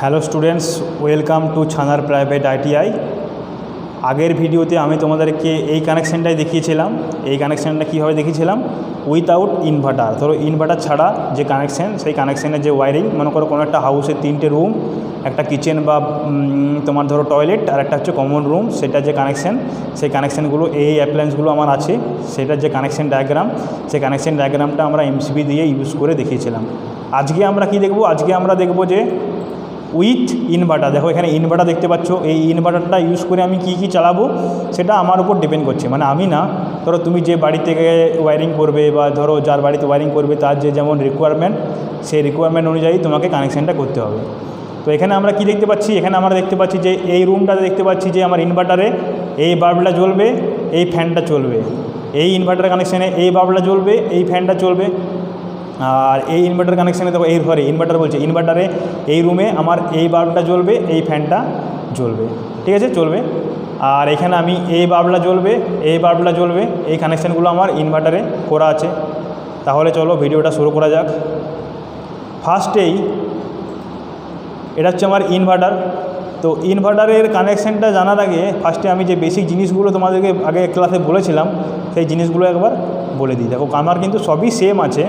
Hello students, welcome to ছানার private ITI. আগের ভিডিওতে আমি তোমাদেরকে এই কানেকশানটাই দেখিয়েছিলাম। এই কানেকশানটা কীভাবে দেখিয়েছিলাম, উইথাউট ইনভার্টার। ধরো ইনভার্টার ছাড়া যে কানেকশান, সেই কানেকশানের যে ওয়ারিং, মনে করো কোনো একটা হাউসে 3টে রুম, একটা কিচেন বা তোমার ধরো টয়লেট, আর একটা হচ্ছে কমন রুম, সেটা যে কানেকশান, সেই কানেকশানগুলো এই অ্যাপ্লায়েন্সগুলো আমার আছে, সেটার যে কানেকশান ডায়াগ্রাম, সেই কানেকশান ডায়াগ্রামটা আমরা এমসিবি দিয়ে ইউজ করে দেখিয়েছিলাম। আজকে আমরা কি দেখব? আজকে আমরা দেখব যে উইথ ইনভার্টার। দেখো এখানে ইনভার্টার দেখতে পাচ্ছ, এই ইনভার্টারটা ইউজ করে আমি কি চালাবো সেটা আমার উপর ডিপেন্ড করছে। মানে আমি না, ধরো তুমি যে বাড়ি থেকে ওয়্যারিং করবে বা ধরো যার বাড়িতে ওয়্যারিং করবে তার যে যেমন রিকোয়ারমেন্ট, সেই রিকোয়ারমেন্ট অনুযায়ী তোমাকে কানেকশানটা করতে হবে। তো এখানে আমরা কি দেখতে পাচ্ছি, এখানে আমরা দেখতে পাচ্ছি যে এই রুমটাতে দেখতে পাচ্ছি যে আমার ইনভার্টারে এই বাল্বটা জ্বলবে, এই ফ্যানটা চলবে। এই ইনভার্টার কানেকশানে এই বাল্বটা জ্বলবে, এই ফ্যানটা চলবে। আর এই ইনভার্টার কানেকশানে দেখো, এই ঘরে ইনভার্টার বলছে, ইনভার্টারে এই রুমে আমার এই বাল্বটা জ্বলবে, এই ফ্যানটা জ্বলবে, ঠিক আছে, চলবে। আর এখানে আমি এই বাল্বটা জ্বলবে, এই বাল্বটা জ্বলবে, এই কানেকশানগুলো আমার ইনভার্টারে করা আছে। তাহলে চলো ভিডিওটা শুরু করা যাক। ফার্স্টেই এটা হচ্ছে আমার ইনভার্টার। তো ইনভার্টারের কানেকশানটা জানার আগে ফার্স্টে আমি যে বেসিক জিনিসগুলো তোমাদেরকে আগে ক্লাসে বলেছিলাম, সেই জিনিসগুলো একবার বলে দিই। দেখো আমার কিন্তু সবই সেম আছে।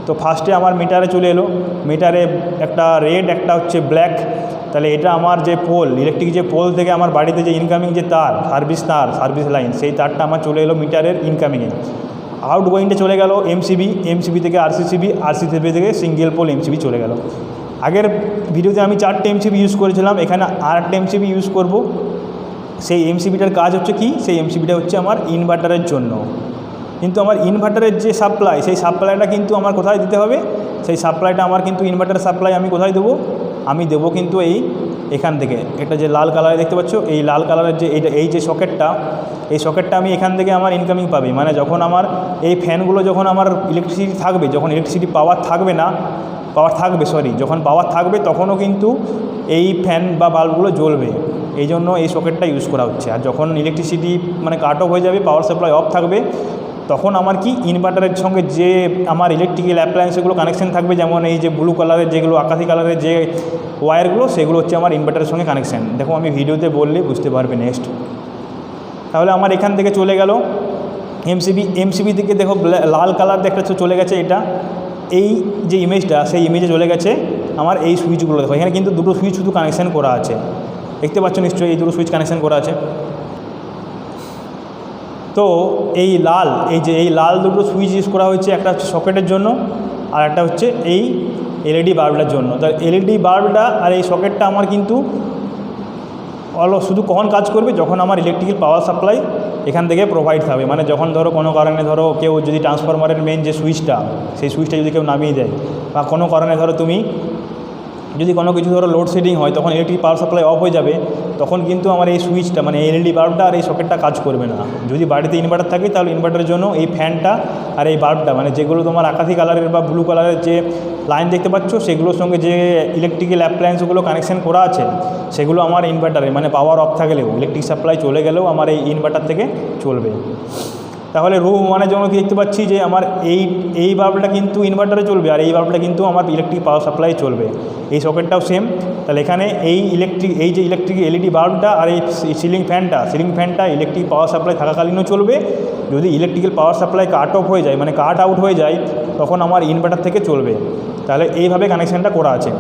তো ফার্স্টে আমার মিটারে চলে এলো, মিটারে একটা রেড, একটা হচ্ছে ব্ল্যাক। তাহলে এটা আমার যে পোল, ইলেকট্রিক যে পোল থেকে আমার বাড়িতে যে ইনকামিং যে তার, সার্ভিস লাইন, সেই তারটা আমার চলে এলো মিটারের ইনকামিংয়ে। আউটগোয়িংটা চলে গেল এমসিবি, এমসিবি থেকে আরসিসিবি, আরসিসিবি থেকে সিঙ্গেল পোল এমসিবি চলে গেল। আগের ভিডিওতে আমি 4টে এমসিবি ইউজ করেছিলাম, এখানে 8টে এমসিবি ইউজ করব। সেই এমসিবিটার কাজ হচ্ছে কি, সেই এমসিবিটা হচ্ছে আমার ইনভার্টারের জন্য। কিন্তু আমার ইনভার্টারের যে সাপ্লাই, সেই সাপ্লাইটা কিন্তু আমার কোথায় দিতে হবে, সেই সাপ্লাইটা আমার কিন্তু ইনভার্টারের সাপ্লাই আমি কোথায় দেবো, আমি দেবো কিন্তু এখান থেকে। এটা যে লাল কালারে দেখতে পাচ্ছ, এই লাল কালারের যে এই যে সকেটটা, এই সকেটটা আমি এখান থেকে আমার ইনকামিং পাবে। মানে যখন আমার এই ফ্যানগুলো, যখন আমার ইলেকট্রিসিটি থাকবে, যখন ইলেকট্রিসিটি পাওয়ার থাকবে না, যখন পাওয়ার থাকবে তখনও কিন্তু এই ফ্যান বা বাল্বগুলো জ্বলবে। এই জন্য এই সকেটটা ইউজ করা হচ্ছে। আর যখন ইলেকট্রিসিটি মানে কাট অফ হয়ে যাবে, পাওয়ার সাপ্লাই অফ থাকবে, তখন আমার কি ইনভার্টারের সঙ্গে যে আমার ইলেকট্রিক্যাল অ্যাপ্লায়েন্সগুলো কানেকশান থাকবে, যেমন এই যে ব্লু কালারের যেগুলো, আকাশি কালারের যে ওয়্যারগুলো, সেগুলো হচ্ছে আমার ইনভার্টারের সঙ্গে কানেকশান। দেখো আমি ভিডিওতে বললে বুঝতে পারবে নেক্সট। তাহলে আমার এখান থেকে চলে গেল এমসিবি থেকে দেখো লাল কালার দেখাচ্ছে চলে গেছে। এটা এই যে ইমেজটা, সেই ইমেজে চলে গেছে আমার এই সুইচগুলো। দেখো এখানে কিন্তু দুটো সুইচ শুধু কানেকশান করা আছে, দেখতে পাচ্ছ নিশ্চয়ই, এই দুটো সুইচ কানেকশান করা আছে। তো এই লাল দুটো সুইচ ইউজ করা হয়েছে, একটা হচ্ছে সকেটের জন্য আর একটা হচ্ছে এই এলইডি বাল্বটার জন্য। তো এলইডি বাল্বটা আর এই সকেটটা আমার কিন্তু শুধু কখন কাজ করবে, যখন আমার ইলেকট্রিক্যাল পাওয়ার সাপ্লাই এখান থেকে প্রোভাইড থাকবে। মানে যখন ধরো কোনো কারণে ধরো কেউ যদি ট্রান্সফরমারের মেন যে সুইচটা, সেই সুইচটা যদি কেউ নামিয়ে দেয়, বা কোনো কারণে ধরো তুমি যদি কোনো কিছু ধরো লোডশেডিং হয়, তখন ইলেকট্রিক পাওয়ার সাপ্লাই অফ হয়ে যাবে, তখন কিন্তু আমার এই সুইচটা মানে এলইডি বাল্বটা আর এই সকেটটা কাজ করবে না। যদি বাড়িতে ইনভার্টার থাকে, তাহলে ইনভার্টারের জন্য এই ফ্যানটা আর এই বাল্বটা, মানে যেগুলো তোমার আকাশি কালারের বা ব্লু কালারের যে লাইন দেখতে পাচ্ছ, সেগুলোর সঙ্গে যে ইলেকট্রিক্যাল অ্যাপ্লায়েন্সগুলো কানেকশান করা আছে, সেগুলো আমার ইনভার্টারে মানে পাওয়ার অফ থাকলেও, ইলেকট্রিক সাপ্লাই চলে গেলেও আমার এই ইনভার্টার থেকে চলবে। তাহলে রুম ওয়ানের জন্য কি দেখতে পাচ্ছি যে আমার এই বাল্বটা কিন্তু ইনভার্টারে চলবে, আর এই বাল্বটা কিন্তু আমার ইলেকট্রিক পাওয়ার সাপ্লাই চলবে। এই সকেটটাও সেম। তাহলে এখানে এই যে ইলেকট্রিক এলইডি বাল্বটা আর এই সিলিং ফ্যানটা ইলেকট্রিক পাওয়ার সাপ্লাই থাকাকালীনও চলবে। যদি electrical power supply cut off হয়ে যায়, মানে কাট আউট হয়ে যায়, তখন আমার ইনভার্টার থেকে চলবে। তাহলে এইভাবে কানেকশানটা করা আছে।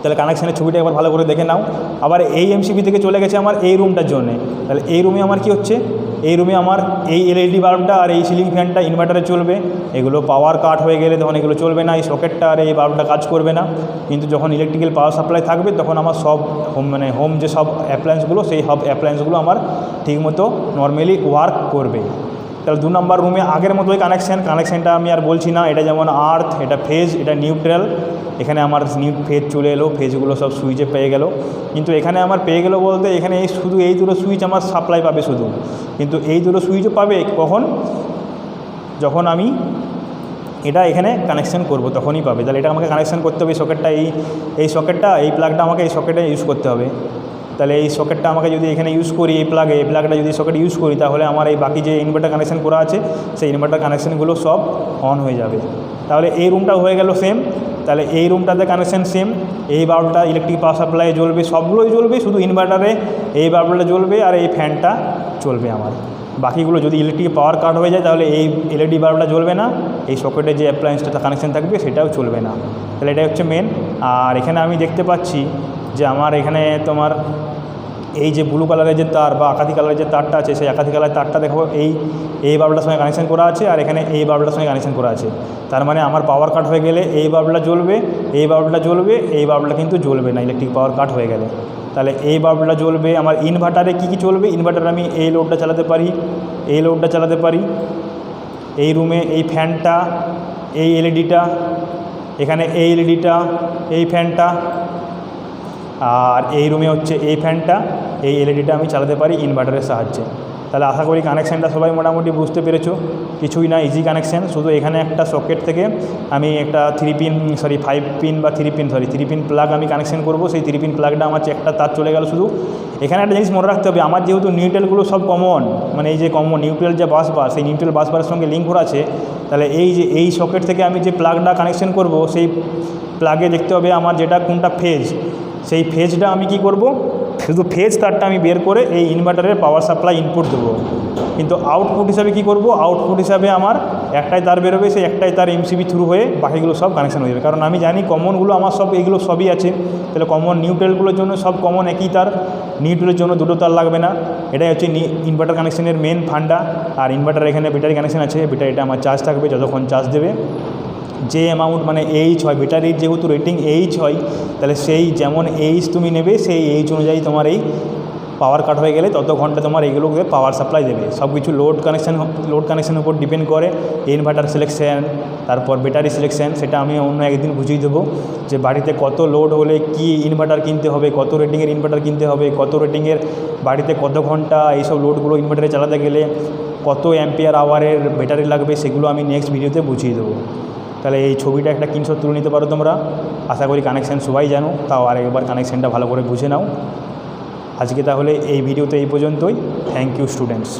তাহলে কানেকশানের ছবিটা একবার ভালো করে দেখে নাও। আবার এই এমসিবি থেকে চলে গেছে আমার এই রুমটার জন্যে। তাহলে এই রুমে আমার কি হচ্ছে, এই রুমে আমার এই এলইডি বাল্বটা আর এই সিলিং ফ্যানটা ইনভার্টারে চলবে। এগুলো পাওয়ার কাট হয়ে গেলে তখন এগুলো চলবে না, এই সকেটটা আর এই বাল্বটা কাজ করবে না। কিন্তু যখন ইলেকট্রিক্যাল পাওয়ার সাপ্লাই থাকবে, তখন আমার সব হোম যে সব অ্যাপ্লায়েন্সগুলো, সেই সব অ্যাপ্লায়েন্সগুলো আমার ঠিকমতো নর্মালি ওয়ার্ক করবে। তাহলে 2 নম্বর রুমে আগের মতোই কানেকশানটা আমি আর বলছি না। এটা যেমন আর্থ, এটা ফেজ, এটা নিউট্রাল। এখানে আমার ফেজ চলে এলো, ফেজগুলো সব সুইচে পেয়ে গেল। কিন্তু এখানে আমার পেয়ে গেল বলতে, এখানে শুধু এই দুটো সুইচ আমার সাপ্লাই পাবে শুধু। কিন্তু এই দুটো সুইচও পাবে কখন, যখন আমি এটা এখানে কানেকশান করব, তখনই পাবে। তাহলে এটা আমাকে কানেকশান করতে হবে, এই সকেটটা এই প্লাগটা আমাকে এই সকেটে ইউজ করতে হবে। তাহলে এই সকেটটা আমাকে যদি এখানে ইউজ করি, এই প্লাগটা যদি সকেট ইউজ করি, তাহলে আমার এই বাকি যে ইনভার্টার কানেকশান করা আছে, সেই ইনভার্টার কানেকশানগুলো সব অন হয়ে যাবে। তাহলে এই রুমটা হয়ে গেল সেম। তাহলে এই রুমটাতে কানেকশান সেম, এই বাল্বটা ইলেকট্রিক পাওয়ার সাপ্লাই জ্বলবে, সবগুলোই জ্বলবে, শুধু ইনভার্টারে এই বাল্বটা জ্বলবে আর এই ফ্যানটা চলবে আমার। বাকিগুলো যদি ইলেকট্রিক পাওয়ার কাট হয়ে যায় তাহলে এই এলইডি বাল্বটা জ্বলবে না, এই সকেটে যে অ্যাপ্লায়েন্সটা কানেকশান থাকবে সেটাও চলবে না। তাহলে এটাই হচ্ছে মেন। আর এখানে আমি দেখতে পাচ্ছি যে আমার এখানে তোমার এই যে ব্লু কালারের যে তার বা আকাশি কালারের যে তারটা আছে, সেই আকাশি কালারের তারটা দেখো এই বাল্বটার সঙ্গে কানেকশান করা আছে আর এখানে এই বাল্বটার সঙ্গে কানেকশান করা আছে। তার মানে আমার পাওয়ার কাট হয়ে গেলে এই বাল্বটা জ্বলবে, এই বাল্বটা জ্বলবে, এই বাল্বটা কিন্তু জ্বলবে না ইলেকট্রিক পাওয়ার কাট হয়ে গেলে। তাহলে এই বাল্বটা জ্বলবে। আমার ইনভার্টারে কী চলবে, ইনভার্টারে আমি এই লোডটা চালাতে পারি, এই লোডটা চালাতে পারি, এই রুমে এই ফ্যানটা, এই এলইডিটা, এখানে এই এলইডিটা, এই ফ্যানটা, আর এই রুমে হচ্ছে এই ফ্যানটা, এই এলইডিটা আমি চালাতে পারি ইনভার্টারের সাহায্যে। তাহলে আশা করি কানেকশানটা সবাই মোটামুটি বুঝতে পেরেছো। কিছুই না, ইজি কানেকশান। শুধু এখানে একটা সকেট থেকে আমি একটা 5 পিন প্লাগ আমি কানেকশান করব। সেই 3 পিন প্লাগটা আমার একটা তার চলে গেল শুধু। এখানে একটা জিনিস মনে রাখতে হবে, আমার যেহেতু নিউট্রালগুলো সব কমন, মানে এই যে কমন নিউট্রাল যে বাস বার, সেই নিউট্রাল বাস বারের সঙ্গে লিঙ্ক করা আছে। তাহলে এই যে এই সকেট থেকে আমি যে প্লাগটা কানেকশান করব, সেই প্লাগে দেখতে হবে আমার যেটা কোনটা ফেজ, সেই ফেজটা আমি কি করব, শুধু ফেজ তারটা আমি বের করে এই ইনভার্টারের পাওয়ার সাপ্লাই ইনপুট দেবো। কিন্তু আউটপুট হিসাবে কি করব, আউটপুট হিসাবে আমার একটাই তার বেরোবে, সেই একটাই তার এমসিবি থ্রু হয়ে বাকিগুলো সব কানেকশান হয়ে যাবে। কারণ আমি জানি কমনগুলো আমার সব এগুলো সবই আছে। তাহলে কমন নিউট্রালগুলোর জন্য সব কমন একই তার, নিউট্রালের জন্য দুটো তার লাগবে না। এটাই হচ্ছে ইনভার্টার কানেকশানের মেন ফান্ডা। আর ইনভার্টার এখানে ব্যাটারি কানেকশান আছে, ব্যাটারিটা আমার চার্জ থাকবে যতক্ষণ চার্জ দেবে। যে অ্যামাউন্ট মানে এইচ হয়, ব্যাটারির যেহেতু রেটিং এইচ হয়, তাহলে সেই যেমন এইচ তুমি নেবে সেই এইচ অনুযায়ী তোমার এই পাওয়ার কাট হয়ে গেলে তত ঘন্টা তোমার এইগুলোকে পাওয়ার সাপ্লাই দেবে। সব কিছু লোড কানেকশানের উপর ডিপেন্ড করে। ইনভার্টার সিলেকশান, তারপর ব্যাটারি সিলেকশান, সেটা আমি অন্য একদিন বুঝিয়ে দেবো যে বাড়িতে কত লোড হলে কি ইনভার্টার কিনতে হবে, কত রেটিংয়ের ইনভার্টার কিনতে হবে, কত রেটিংয়ের বাড়িতে কত ঘন্টা এইসব লোডগুলো ইনভার্টারে চালাতে গেলে কত অ্যাম্পিয়ার আওয়ারের ব্যাটারি লাগবে, সেগুলো আমি নেক্সট ভিডিওতে বুঝিয়ে দেবো। তাহলে এই ছবিটা একটা স্ক্রিনশট তুলে নিতে পারো তোমরা। আশা করি কানেকশান সবাই জানো, তাও আরেকবার কানেকশানটা ভালো করে বুঝে নাও। আজকে তাহলে এই ভিডিওতে এই পর্যন্তই। Thank you students.